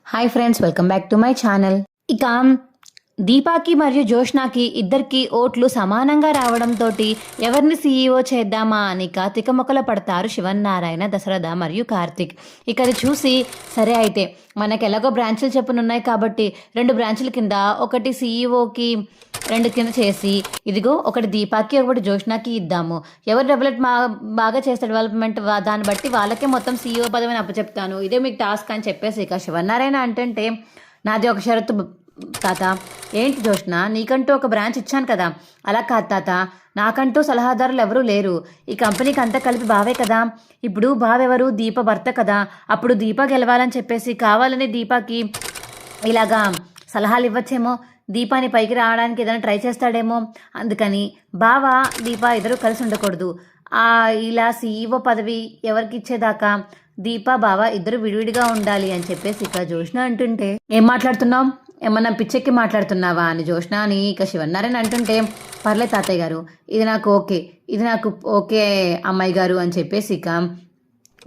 Hi friends, welcome back to my channel. ఇక దీపాకి మరియు జోష్నాకి ఇద్దరికి ఓట్లు సమానంగా రావడంతో ఎవరిని సీఈఓ చేద్దామా అని తికమకలు పడతారు శివన్నారాయణ, దశరథ మరియు కార్తిక్. ఇక అది చూసి సరే అయితే మనకు ఎలాగో బ్రాంచులు చెప్పునున్నాయి కాబట్టి 2 బ్రాంచుల కింద ఒకటి సీఈఓకి 2 కింద చేసి ఇదిగో ఒకటి దీపాకి ఒకటి జోష్నాకి ఇద్దాము. ఎవరు బాగా చేస్తే డెవలప్మెంట్ దాన్ని బట్టి వాళ్ళకే మొత్తం సీఈఓ పదవిని అప్పచెప్తాను, ఇదే మీకు టాస్క్ అని చెప్పేసి ఇక శివన్నారాయణ అంటే నాది ఒక షరతు తాత. ఏంటి జోష్న, నీకంటూ ఒక బ్రాంచ్ ఇచ్చాను కదా. అలా కాదు తాత, నాకంటూ సలహాదారులు ఎవరూ లేరు. ఈ కంపెనీకి అంతా కలిపి బావే కదా. ఇప్పుడు బావెవరు? దీప భర్త కదా. అప్పుడు దీప గెలవాలని చెప్పేసి కావాలని దీపాకి ఇలాగా సలహాలు ఇవ్వచ్చేమో. దీపాని పైకి రావడానికి ఏదైనా ట్రై చేస్తాడేమో. అందుకని బావ దీప ఇద్దరు కలిసి ఉండకూడదు. ఇలా సీఈఓ పదవి ఎవరికి ఇచ్చేదాకా దీప బావ ఇద్దరు విడివిడిగా ఉండాలి అని చెప్పేసి ఇక జోష్న అంటుంటే, ఏం మాట్లాడుతున్నావు, ఏమన్నా పిచ్చెక్కి మాట్లాడుతున్నావా అని జోష్న అని ఇక శివన్నారాయణ అంటుంటే, పర్లేదు తాతయ్య గారు, ఇది నాకు ఓకే అమ్మాయి గారు అని చెప్పేసి ఇక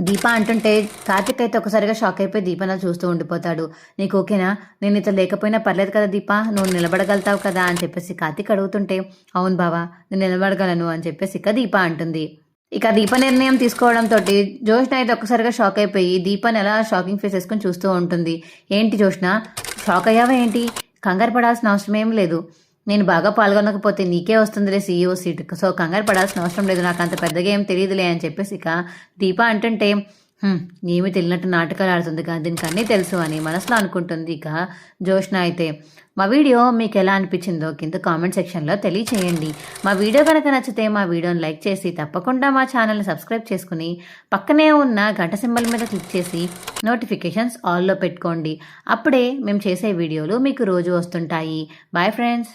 దీప అంటుంటే కార్తిక్ అయితే ఒకసారిగా షాక్ అయిపోయి దీపన చూస్తూ ఉండిపోతాడు. నీకు ఓకేనా? నేను ఇతను లేకపోయినా పర్లేదు కదా దీప, నువ్వు నిలబడగలుగుతావు కదా అని చెప్పేసి కార్తిక్ అడుగుతుంటే, అవును బావా నేను నిలబడగలను అని చెప్పేసి ఇక దీప అంటుంది. ఇక దీప నిర్ణయం తీసుకోవడంతో జోష్న అయితే ఒక్కసారిగా షాక్ అయిపోయి దీపని ఎలా షాకింగ్ ఫేస్ వేసుకొని చూస్తూ ఉంటుంది. ఏంటి జోష్న, షాక్ అయ్యావా ఏంటి? కంగారు పడాల్సిన అవసరం ఏం లేదు. నేను బాగా పాల్గొనకపోతే నీకే వస్తుందిలే సీఈఓ సీట్, సో కంగారు పడాల్సిన అవసరం లేదు, నాకు అంత పెద్దగా ఏం తెలియదులే అని చెప్పేసి ఇక దీప అంటుంటే, ఏమి తెలియనట్టు నాటకాలు ఆడుతుంది కదా, దీనికి అన్నీ తెలుసు అని మనసులో అనుకుంటుంది ఇక జోష్న అయితే. మా వీడియో మీకు ఎలా అనిపించిందో కింద కామెంట్ సెక్షన్లో తెలియచేయండి. మా వీడియో కనుక నచ్చితే మా వీడియోని లైక్ చేసి తప్పకుండా మా ఛానల్ని సబ్స్క్రైబ్ చేసుకుని పక్కనే ఉన్న గంట సింబల్ మీద క్లిక్ చేసి నోటిఫికేషన్స్ ఆల్లో పెట్టుకోండి. అప్పుడే మేము చేసే వీడియోలు మీకు రోజు వస్తుంటాయి. Bye friends.